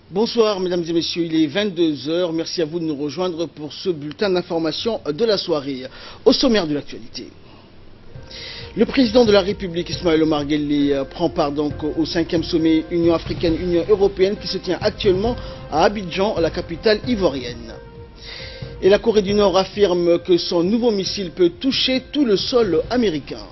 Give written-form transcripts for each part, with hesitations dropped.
Bonsoir mesdames et messieurs, il est 22 heures. Merci à vous de nous rejoindre pour ce bulletin d'information de la soirée. Au sommaire de l'actualité. Le président de la République, Ismaël Omar Guelleh, prend part donc au 5e sommet Union africaine-Union européenne qui se tient actuellement à Abidjan, la capitale ivoirienne. Et la Corée du Nord affirme que son nouveau missile peut toucher tout le sol américain.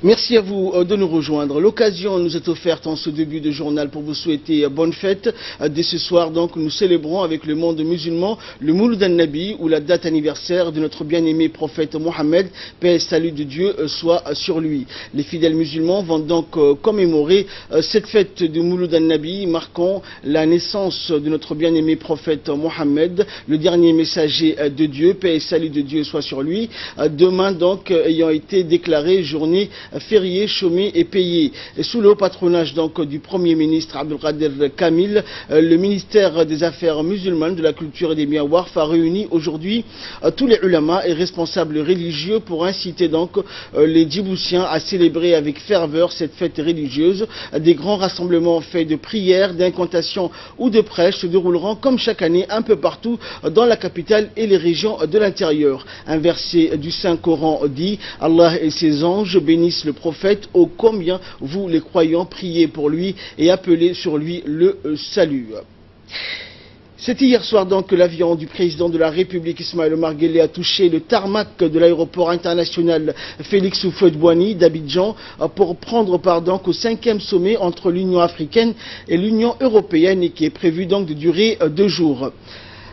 Merci à vous de nous rejoindre. L'occasion nous est offerte en ce début de journal pour vous souhaiter bonne fête. Dès ce soir, donc, nous célébrons avec le monde musulman le Mouloud an-Nabi, ou la date anniversaire de notre bien-aimé prophète Mohammed, paix et salut de Dieu soit sur lui. Les fidèles musulmans vont donc commémorer cette fête du Mouloud an-Nabi, marquant la naissance de notre bien-aimé prophète Mohammed, le dernier messager de Dieu, paix et salut de Dieu soit sur lui. Demain, donc, ayant été déclaré journée férié, chômé et payé. Et sous le haut patronage donc du Premier ministre Abdelkader Kamil, le ministère des Affaires musulmanes, de la culture et des biens Warf a réuni aujourd'hui tous les ulama et responsables religieux pour inciter donc les Djiboutiens à célébrer avec ferveur cette fête religieuse. Des grands rassemblements faits de prières, d'incantations ou de prêches se dérouleront comme chaque année un peu partout dans la capitale et les régions de l'intérieur. Un verset du Saint-Coran dit « Allah et ses anges bénissent le prophète, ô combien vous les croyants priez pour lui et appelez sur lui le salut ». C'est hier soir donc que l'avion du président de la République Ismaël Omar Guelleh a touché le tarmac de l'aéroport international Félix Houphouët-Boigny d'Abidjan pour prendre part donc au 5e sommet entre l'Union africaine et l'Union européenne et qui est prévu donc de durer 2 jours.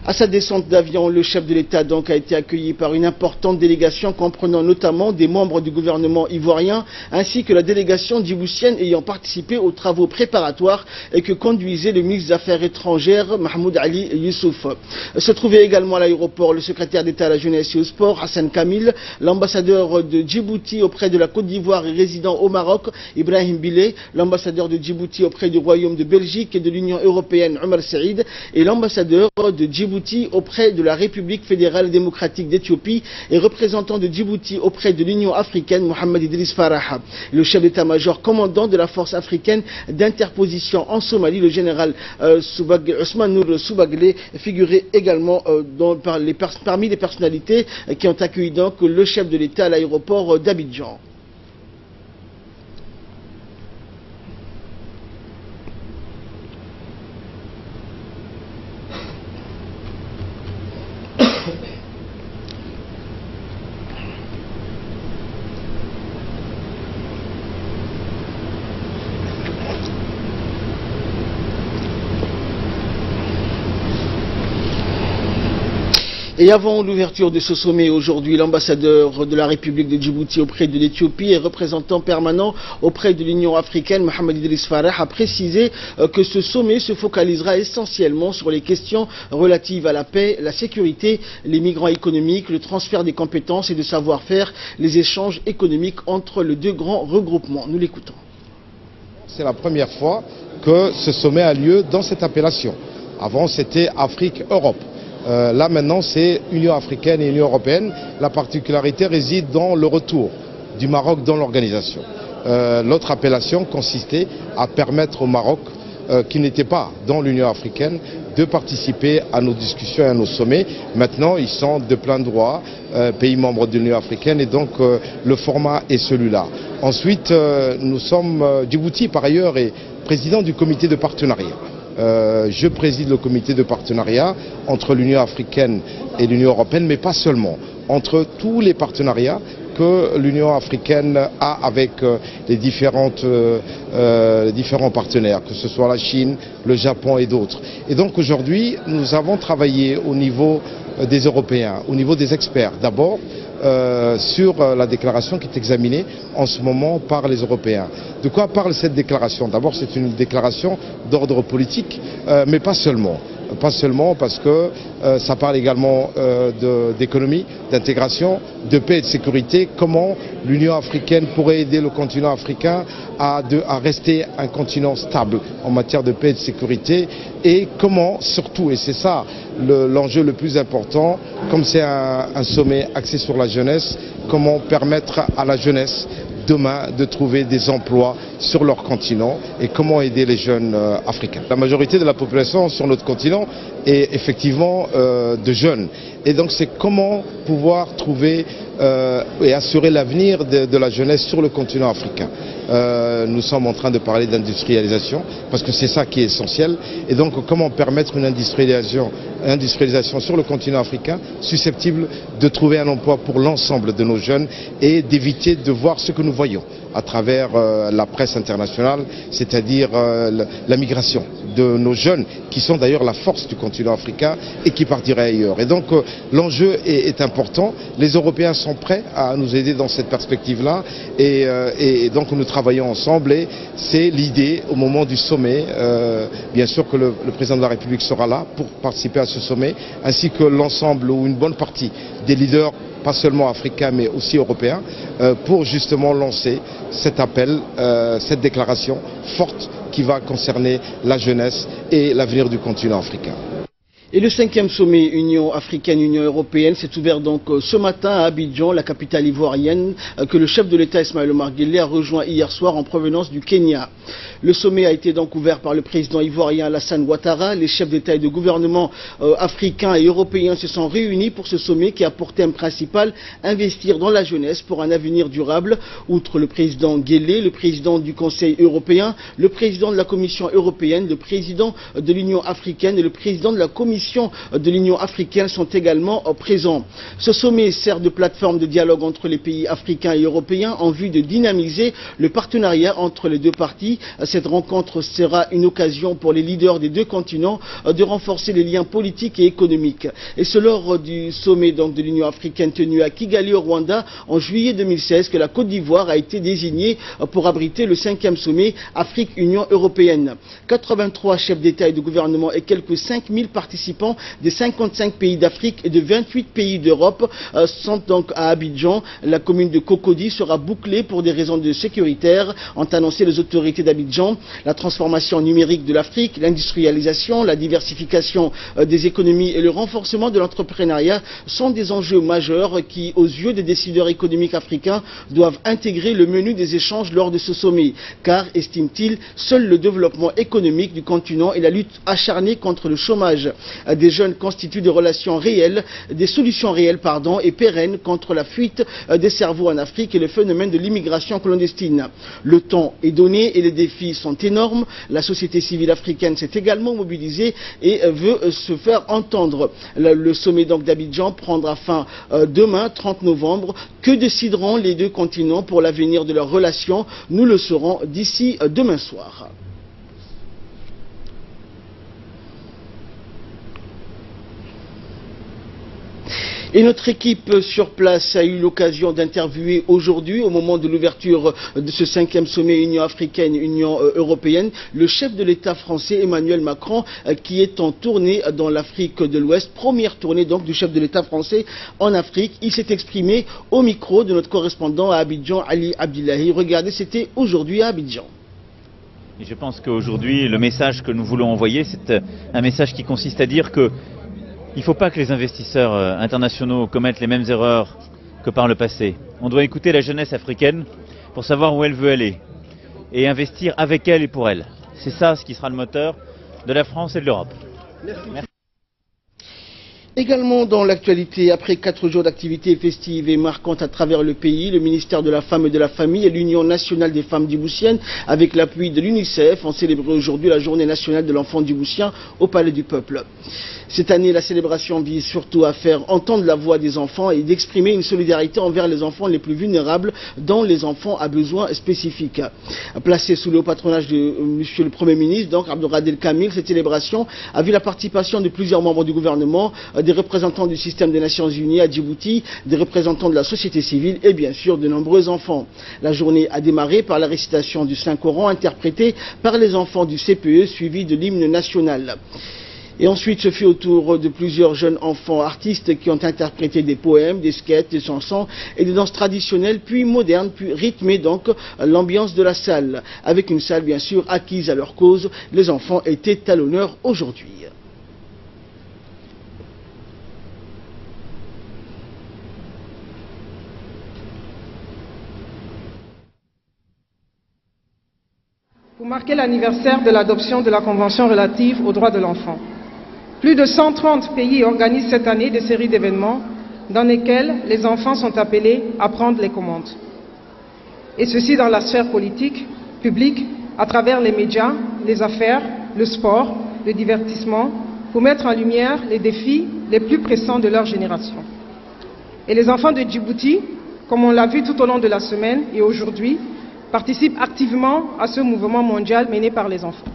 À sa descente d'avion, le chef de l'État donc a été accueilli par une importante délégation comprenant notamment des membres du gouvernement ivoirien ainsi que la délégation djiboutienne ayant participé aux travaux préparatoires et que conduisait le ministre des Affaires étrangères Mahmoud Ali Youssouf. Se trouvait également à l'aéroport le secrétaire d'État à la jeunesse et au sport Hassan Kamil, l'ambassadeur de Djibouti auprès de la Côte d'Ivoire et résident au Maroc Ibrahim Bilé, l'ambassadeur de Djibouti auprès du Royaume de Belgique et de l'Union européenne Omar Saïd et l'ambassadeur de Djibouti auprès de la République fédérale démocratique d'Éthiopie et représentant de Djibouti auprès de l'Union africaine Mohamed Idriss Faraha. Le chef d'état-major commandant de la force africaine d'interposition en Somalie, le général Ousmane Nour Soubaglé, figurait également parmi les personnalités qui ont accueilli donc le chef de l'État à l'aéroport d'Abidjan. Et avant l'ouverture de ce sommet aujourd'hui, l'ambassadeur de la République de Djibouti auprès de l'Éthiopie et représentant permanent auprès de l'Union africaine, Mohamed Idriss Farah, a précisé que ce sommet se focalisera essentiellement sur les questions relatives à la paix, la sécurité, les migrants économiques, le transfert des compétences et de savoir-faire, les échanges économiques entre les 2 grands regroupements. Nous l'écoutons. C'est la première fois que ce sommet a lieu dans cette appellation. Avant, c'était Afrique-Europe. Là maintenant c'est Union africaine et Union européenne. La particularité réside dans le retour du Maroc dans l'organisation. L'autre appellation consistait à permettre au Maroc, qui n'était pas dans l'Union africaine, de participer à nos discussions et à nos sommets. Maintenant ils sont de plein droit pays membres de l'Union africaine et donc le format est celui-là. Ensuite nous sommes, Djibouti par ailleurs est président du comité de partenariat. Je préside le comité de partenariat entre l'Union africaine et l'Union européenne, mais pas seulement, entre tous les partenariats que l'Union africaine a avec les différents partenaires, que ce soit la Chine, le Japon et d'autres. Et donc aujourd'hui, nous avons travaillé au niveau des Européens, au niveau des experts. D'abord, sur la déclaration qui est examinée en ce moment par les Européens. De quoi parle cette déclaration? D'abord, c'est une déclaration d'ordre politique, mais pas seulement. Pas seulement parce que ça parle également d'économie, d'intégration, de paix et de sécurité. Comment l'Union africaine pourrait aider le continent africain à rester un continent stable en matière de paix et de sécurité. Et comment surtout, et c'est ça l'enjeu le plus important, comme c'est un sommet axé sur la jeunesse, comment permettre à la jeunesse demain de trouver des emplois sur leur continent et comment aider les jeunes africains. La majorité de la population sur notre continent est effectivement de jeunes. Et donc c'est comment pouvoir trouver et assurer l'avenir de la jeunesse sur le continent africain. Nous sommes en train de parler d'industrialisation parce que c'est ça qui est essentiel. Et donc comment permettre une industrialisation sur le continent africain susceptible de trouver un emploi pour l'ensemble de nos jeunes et d'éviter de voir ce que nous voyons à travers la presse internationale, c'est-à-dire la migration de nos jeunes qui sont d'ailleurs la force du continent africain et qui partiraient ailleurs. Et donc l'enjeu est important. Les Européens sont prêts à nous aider dans cette perspective-là et donc nous travaillons ensemble et c'est l'idée au moment du sommet. Bien sûr que le président de la République sera là pour participer à ce sommet ainsi que l'ensemble ou une bonne partie des leaders pas seulement africains mais aussi européens, pour justement lancer cet appel, cette déclaration forte qui va concerner la jeunesse et l'avenir du continent africain. Et le 5e sommet Union africaine-Union européenne s'est ouvert donc ce matin à Abidjan, la capitale ivoirienne, que le chef de l'État Ismaël Omar Guelleh a rejoint hier soir en provenance du Kenya. Le sommet a été donc ouvert par le président ivoirien Alassane Ouattara. Les chefs d'État et de gouvernement africains et européens se sont réunis pour ce sommet qui a pour thème principal investir dans la jeunesse pour un avenir durable. Outre le président Guelleh, le président du Conseil européen, le président de la Commission européenne, le président de l'Union africaine et le président de la Commission de l'Union africaine sont également présents. Ce sommet sert de plateforme de dialogue entre les pays africains et européens en vue de dynamiser le partenariat entre les deux parties. Cette rencontre sera une occasion pour les leaders des deux continents de renforcer les liens politiques et économiques. Et c'est lors du sommet donc, de l'Union africaine tenu à Kigali au Rwanda en juillet 2016 que la Côte d'Ivoire a été désignée pour abriter le 5e sommet Afrique-Union européenne. 83 chefs d'État et de gouvernement et quelques 5000 participants des 55 pays d'Afrique et de 28 pays d'Europe sont donc à Abidjan. La commune de Cocody sera bouclée pour des raisons de sécuritaire, ont annoncé les autorités d'Abidjan. La transformation numérique de l'Afrique, l'industrialisation, la diversification des économies et le renforcement de l'entrepreneuriat sont des enjeux majeurs qui, aux yeux des décideurs économiques africains, doivent intégrer le menu des échanges lors de ce sommet. Car, estime-t-il, seul le développement économique du continent et la lutte acharnée contre le chômage des jeunes constituent des relations réelles, des solutions réelles et pérennes contre la fuite des cerveaux en Afrique et le phénomène de l'immigration clandestine. Le temps est donné et les défis sont énormes. La société civile africaine s'est également mobilisée et veut se faire entendre. Le sommet d'Abidjan prendra fin demain, 30 novembre. Que décideront les deux continents pour l'avenir de leurs relations? Nous le saurons d'ici demain soir. Et notre équipe sur place a eu l'occasion d'interviewer aujourd'hui, au moment de l'ouverture de ce 5e sommet Union africaine-Union européenne, le chef de l'État français Emmanuel Macron, qui est en tournée dans l'Afrique de l'Ouest, première tournée donc du chef de l'État français en Afrique. Il s'est exprimé au micro de notre correspondant à Abidjan, Ali Abdillahi. Regardez, c'était aujourd'hui à Abidjan. Et je pense qu'aujourd'hui, le message que nous voulons envoyer, c'est un message qui consiste à dire que il ne faut pas que les investisseurs internationaux commettent les mêmes erreurs que par le passé. On doit écouter la jeunesse africaine pour savoir où elle veut aller et investir avec elle et pour elle. C'est ça ce qui sera le moteur de la France et de l'Europe. Merci. Également dans l'actualité, après 4 jours d'activités festives et marquantes à travers le pays, le ministère de la Femme et de la Famille et l'Union nationale des femmes djiboutiennes, avec l'appui de l'UNICEF, ont célébré aujourd'hui la journée nationale de l'enfant djiboutien au Palais du Peuple. Cette année, la célébration vise surtout à faire entendre la voix des enfants et d'exprimer une solidarité envers les enfants les plus vulnérables, dont les enfants à besoins spécifiques. Placée sous le patronage de Monsieur le Premier ministre, donc Abdelkader Kamil, cette célébration a vu la participation de plusieurs membres du gouvernement, des représentants du système des Nations Unies à Djibouti, des représentants de la société civile et bien sûr de nombreux enfants. La journée a démarré par la récitation du Saint-Coran interprétée par les enfants du CPE suivi de l'hymne national. Et ensuite, ce fut au tour de plusieurs jeunes enfants artistes qui ont interprété des poèmes, des sketchs, des chansons et des danses traditionnelles, puis modernes, puis rythmées donc l'ambiance de la salle. Avec une salle bien sûr acquise à leur cause, les enfants étaient à l'honneur aujourd'hui. pour marquer l'anniversaire de l'adoption de la Convention relative aux droits de l'enfant. Plus de 130 pays organisent cette année des séries d'événements dans lesquels les enfants sont appelés à prendre les commandes. Et ceci dans la sphère politique, publique, à travers les médias, les affaires, le sport, le divertissement, pour mettre en lumière les défis les plus pressants de leur génération. Et les enfants de Djibouti, comme on l'a vu tout au long de la semaine et aujourd'hui, participent activement à ce mouvement mondial mené par les enfants.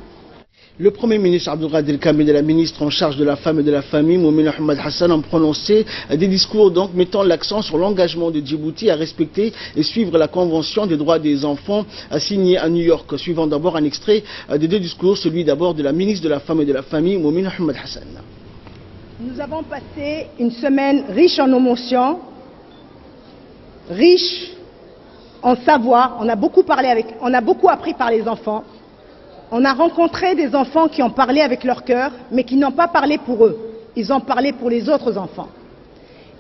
Le Premier ministre Abdelkader Kamel et la ministre en charge de la femme et de la famille, Moumine Ahmed Hassan, ont prononcé des discours donc mettant l'accent sur l'engagement de Djibouti à respecter et suivre la Convention des droits des enfants signée à New York. Suivant d'abord un extrait des deux discours, celui d'abord de la ministre de la femme et de la famille, Moumine Ahmed Hassan. Nous avons passé une semaine riche en émotions, riche en savoir. On a beaucoup appris par les enfants. On a rencontré des enfants qui ont parlé avec leur cœur, mais qui n'ont pas parlé pour eux. Ils ont parlé pour les autres enfants.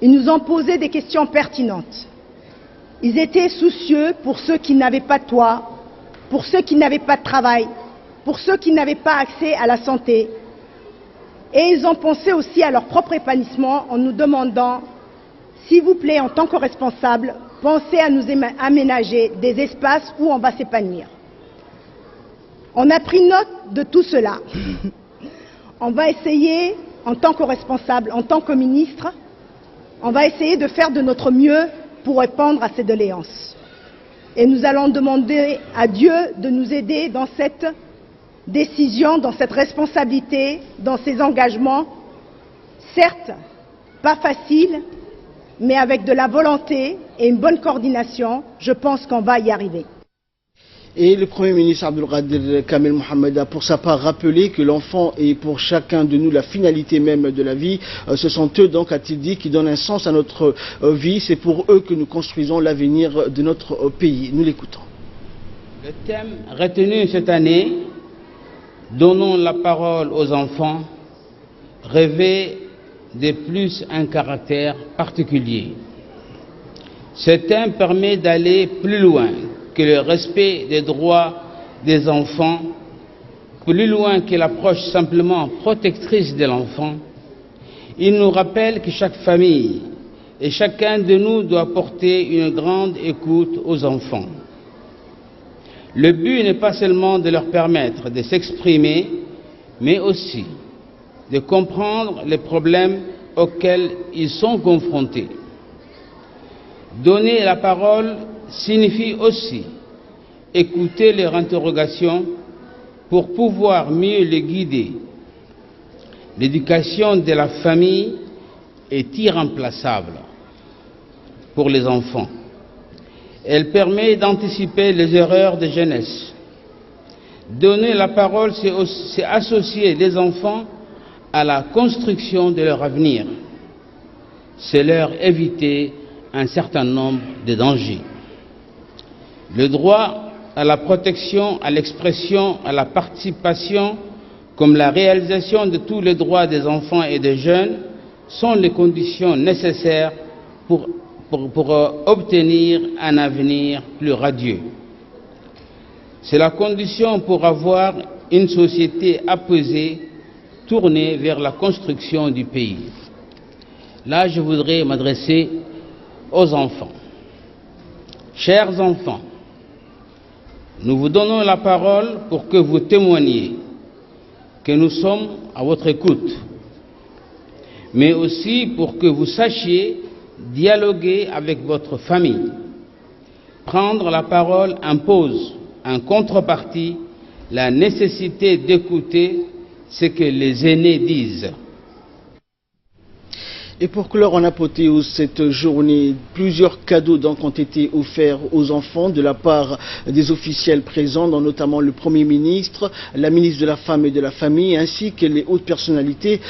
Ils nous ont posé des questions pertinentes. Ils étaient soucieux pour ceux qui n'avaient pas de toit, pour ceux qui n'avaient pas de travail, pour ceux qui n'avaient pas accès à la santé. Et ils ont pensé aussi à leur propre épanouissement en nous demandant, s'il vous plaît, en tant que responsables, pensez à nous aménager des espaces où on va s'épanouir. On a pris note de tout cela. On va essayer, en tant que responsable, en tant que ministre, on va essayer de faire de notre mieux pour répondre à ces doléances. Et nous allons demander à Dieu de nous aider dans cette décision, dans cette responsabilité, dans ces engagements. Certes, pas facile, mais avec de la volonté et une bonne coordination, je pense qu'on va y arriver. Et le Premier ministre Abdelkader Kamel Mohamed a pour sa part rappelé que l'enfant est pour chacun de nous la finalité même de la vie. Ce sont eux donc, a-t-il dit, qui donnent un sens à notre vie. C'est pour eux que nous construisons l'avenir de notre pays. Nous l'écoutons. Le thème retenu cette année, donnons la parole aux enfants, revêt de plus un caractère particulier. Ce thème permet d'aller plus loin que le respect des droits des enfants, plus loin que l'approche simplement protectrice de l'enfant. Il nous rappelle que chaque famille et chacun de nous doit porter une grande écoute aux enfants. Le but n'est pas seulement de leur permettre de s'exprimer, mais aussi de comprendre les problèmes auxquels ils sont confrontés. Donner la parole signifie aussi écouter leurs interrogations pour pouvoir mieux les guider. L'éducation de la famille est irremplaçable pour les enfants. Elle permet d'anticiper les erreurs de jeunesse. Donner la parole, c'est associer les enfants à la construction de leur avenir. C'est leur éviter un certain nombre de dangers. Le droit à la protection, à l'expression, à la participation, comme la réalisation de tous les droits des enfants et des jeunes, sont les conditions nécessaires pour obtenir un avenir plus radieux. C'est la condition pour avoir une société apaisée, tournée vers la construction du pays. Là, je voudrais m'adresser aux enfants. Chers enfants, nous vous donnons la parole pour que vous témoigniez que nous sommes à votre écoute, mais aussi pour que vous sachiez dialoguer avec votre famille. Prendre la parole impose, en contrepartie, la nécessité d'écouter ce que les aînés disent. Et pour clore en apothéose cette journée, plusieurs cadeaux donc ont été offerts aux enfants de la part des officiels présents, dont notamment le Premier ministre, la ministre de la Femme et de la Famille, ainsi que les hautes personnalités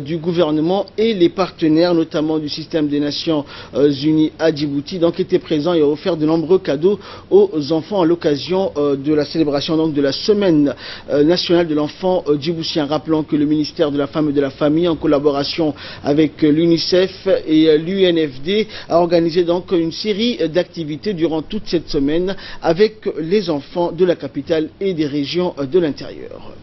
du gouvernement et les partenaires, notamment du système des Nations Unies à Djibouti, donc étaient présents et ont offert de nombreux cadeaux aux enfants à l'occasion de la célébration donc de la Semaine nationale de l'enfant djiboutien. Rappelons que le ministère de la Femme et de la Famille, en collaboration avec l'UNICEF, l'UNICEF et l'UNFD a organisé donc une série d'activités durant toute cette semaine avec les enfants de la capitale et des régions de l'intérieur.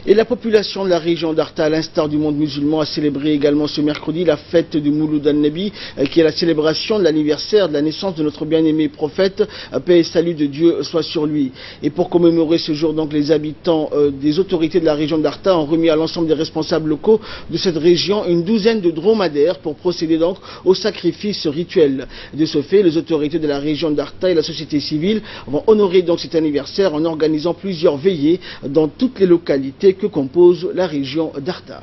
Et la population de la région d'Arta, à l'instar du monde musulman, a célébré également ce mercredi la fête du Mouloud al-Nabi, qui est la célébration de l'anniversaire de la naissance de notre bien-aimé prophète, paix et salut de Dieu soit sur lui. Et pour commémorer ce jour, donc, les habitants des autorités de la région d'Arta ont remis à l'ensemble des responsables locaux de cette région une douzaine de dromadaires pour procéder donc au sacrifice rituel. De ce fait, les autorités de la région d'Arta et la société civile vont honorer donc cet anniversaire en organisant plusieurs veillées dans toutes les localités que compose la région d'Arta.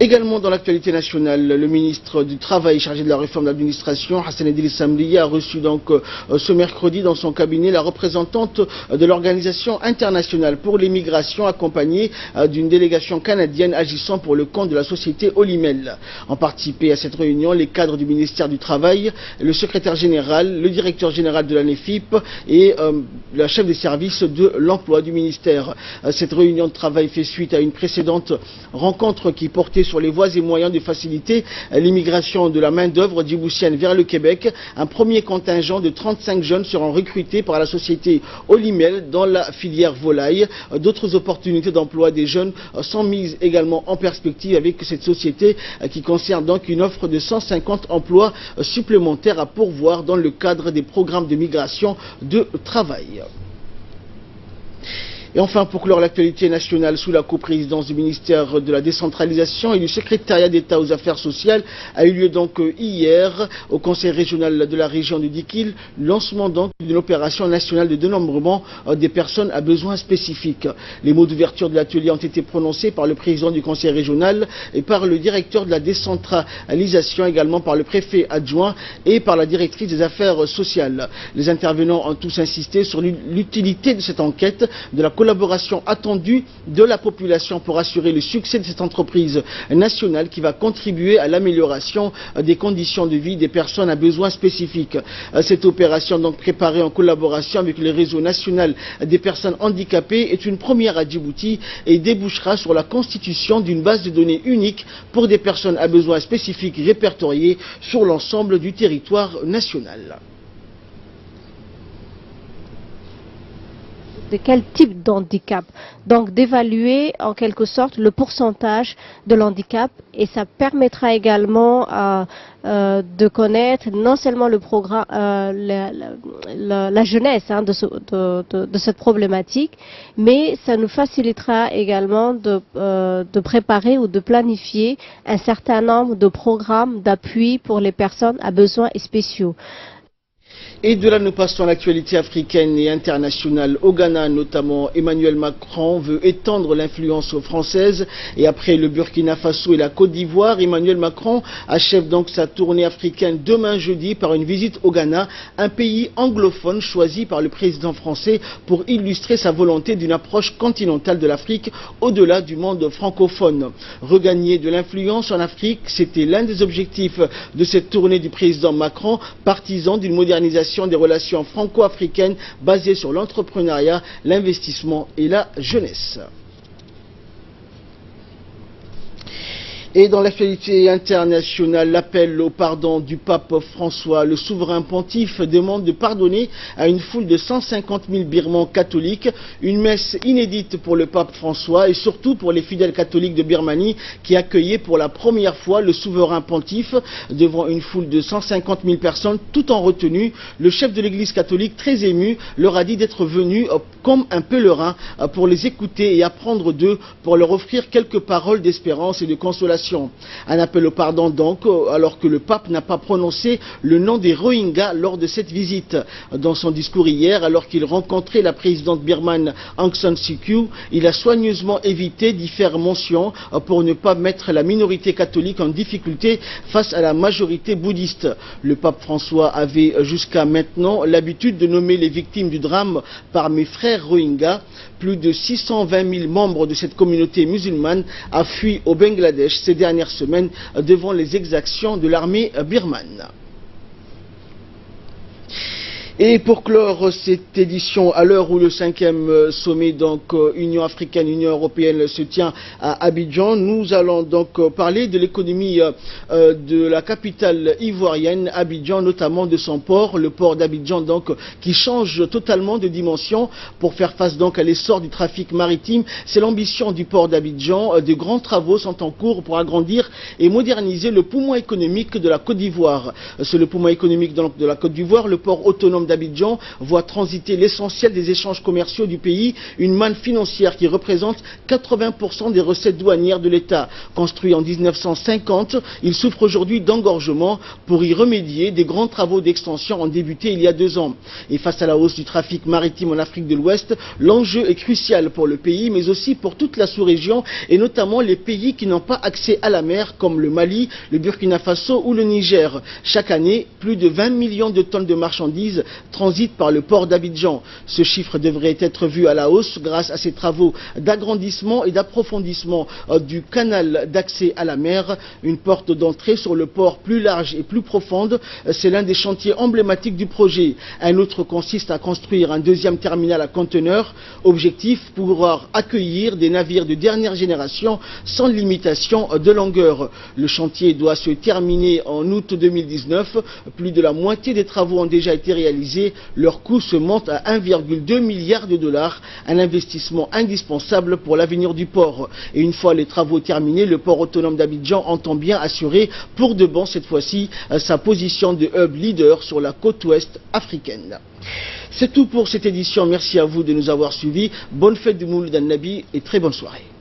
Également dans l'actualité nationale, le ministre du Travail chargé de la réforme de l'administration, Hassan Edil Samliya, a reçu donc ce mercredi dans son cabinet la représentante de l'Organisation internationale pour l'immigration, accompagnée d'une délégation canadienne agissant pour le compte de la société Olimel. Ont participé à cette réunion les cadres du ministère du Travail, le secrétaire général, le directeur général de la NEFIP et la chef des services de l'emploi du ministère. Cette réunion de travail fait suite à une précédente rencontre qui portait sur les voies et moyens de faciliter l'immigration de la main-d'œuvre djiboutienne vers le Québec. Un premier contingent de 35 jeunes seront recrutés par la société Olimel dans la filière volaille. D'autres opportunités d'emploi des jeunes sont mises également en perspective avec cette société qui concerne donc une offre de 150 emplois supplémentaires à pourvoir dans le cadre des programmes de migration de travail. Et enfin, pour clore l'actualité nationale, sous la coprésidence du ministère de la décentralisation et du secrétariat d'État aux affaires sociales, a eu lieu donc hier au conseil régional de la région de Dikil, lancement donc d'une opération nationale de dénombrement des personnes à besoins spécifiques. Les mots d'ouverture de l'atelier ont été prononcés par le président du conseil régional et par le directeur de la décentralisation, également par le préfet adjoint et par la directrice des affaires sociales. Les intervenants ont tous insisté sur l'utilité de cette enquête, de la collaboration attendue de la population pour assurer le succès de cette entreprise nationale qui va contribuer à l'amélioration des conditions de vie des personnes à besoins spécifiques. Cette opération, donc préparée en collaboration avec le réseau national des personnes handicapées, est une première à Djibouti et débouchera sur la constitution d'une base de données unique pour des personnes à besoins spécifiques répertoriées sur l'ensemble du territoire national. De quel type d'handicap, donc d'évaluer en quelque sorte le pourcentage de l'handicap, et ça permettra également de connaître non seulement le programme, la jeunesse de cette problématique, mais ça nous facilitera également de préparer ou de planifier un certain nombre de programmes d'appui pour les personnes à besoins spéciaux. Et de là, nous passons à l'actualité africaine et internationale. Au Ghana, notamment, Emmanuel Macron veut étendre l'influence française. Et après le Burkina Faso et la Côte d'Ivoire, Emmanuel Macron achève donc sa tournée africaine demain jeudi par une visite au Ghana, un pays anglophone choisi par le président français pour illustrer sa volonté d'une approche continentale de l'Afrique au-delà du monde francophone. Regagner de l'influence en Afrique, c'était l'un des objectifs de cette tournée du président Macron, partisan d'une modernisation des relations franco-africaines basées sur l'entrepreneuriat, l'investissement et la jeunesse. Et dans l'actualité internationale, l'appel au pardon du pape François, le souverain pontife demande de pardonner à une foule de 150 000 Birmans catholiques, une messe inédite pour le pape François et surtout pour les fidèles catholiques de Birmanie qui accueillaient pour la première fois le souverain pontife devant une foule de 150 000 personnes tout en retenue. Le chef de l'église catholique, très ému, leur a dit d'être venu comme un pèlerin pour les écouter et apprendre d'eux, pour leur offrir quelques paroles d'espérance et de consolation. Un appel au pardon donc, alors que le pape n'a pas prononcé le nom des Rohingyas lors de cette visite. Dans son discours hier, alors qu'il rencontrait la présidente birmane Aung San Suu Kyi, il a soigneusement évité d'y faire mention pour ne pas mettre la minorité catholique en difficulté face à la majorité bouddhiste. Le pape François avait jusqu'à maintenant l'habitude de nommer les victimes du drame par mes frères Rohingyas. Plus de 620 000 membres de cette communauté musulmane a fui au Bangladesh ces dernières semaines devant les exactions de l'armée birmane. Et pour clore cette édition, à l'heure où le 5e sommet Union africaine, Union européenne se tient à Abidjan, nous allons donc parler de l'économie de la capitale ivoirienne, Abidjan, notamment de son port, le port d'Abidjan qui change totalement de dimension pour faire face à l'essor du trafic maritime. C'est l'ambition du port d'Abidjan. De grands travaux sont en cours pour agrandir et moderniser le poumon économique de la Côte d'Ivoire. C'est le poumon économique de la Côte d'Ivoire. Le port autonome d'Abidjan voit transiter l'essentiel des échanges commerciaux du pays, une manne financière qui représente 80% des recettes douanières de l'État. Construit en 1950, il souffre aujourd'hui d'engorgement. Pour y remédier, des grands travaux d'extension ont débuté il y a 2 ans. Et face à la hausse du trafic maritime en Afrique de l'Ouest, l'enjeu est crucial pour le pays, mais aussi pour toute la sous-région, et notamment les pays qui n'ont pas accès à la mer, comme le Mali, le Burkina Faso ou le Niger. Chaque année, plus de 20 millions de tonnes de marchandises transitent par le port d'Abidjan. Ce chiffre devrait être vu à la hausse grâce à ces travaux d'agrandissement et d'approfondissement du canal d'accès à la mer, une porte d'entrée sur le port plus large et plus profonde. C'est l'un des chantiers emblématiques du projet. Un autre consiste à construire un 2e terminal à conteneurs. Objectif, pouvoir accueillir des navires de dernière génération sans limitation de longueur. Le chantier doit se terminer en août 2019. Plus de la moitié des travaux ont déjà été réalisés. Leur coût se monte à 1,2 milliard de dollars, un investissement indispensable pour l'avenir du port. Et une fois les travaux terminés, le port autonome d'Abidjan entend bien assurer pour de bon cette fois-ci sa position de hub leader sur la côte ouest africaine. C'est tout pour cette édition. Merci à vous de nous avoir suivis. Bonne fête du Mouloud An-Nabi et très bonne soirée.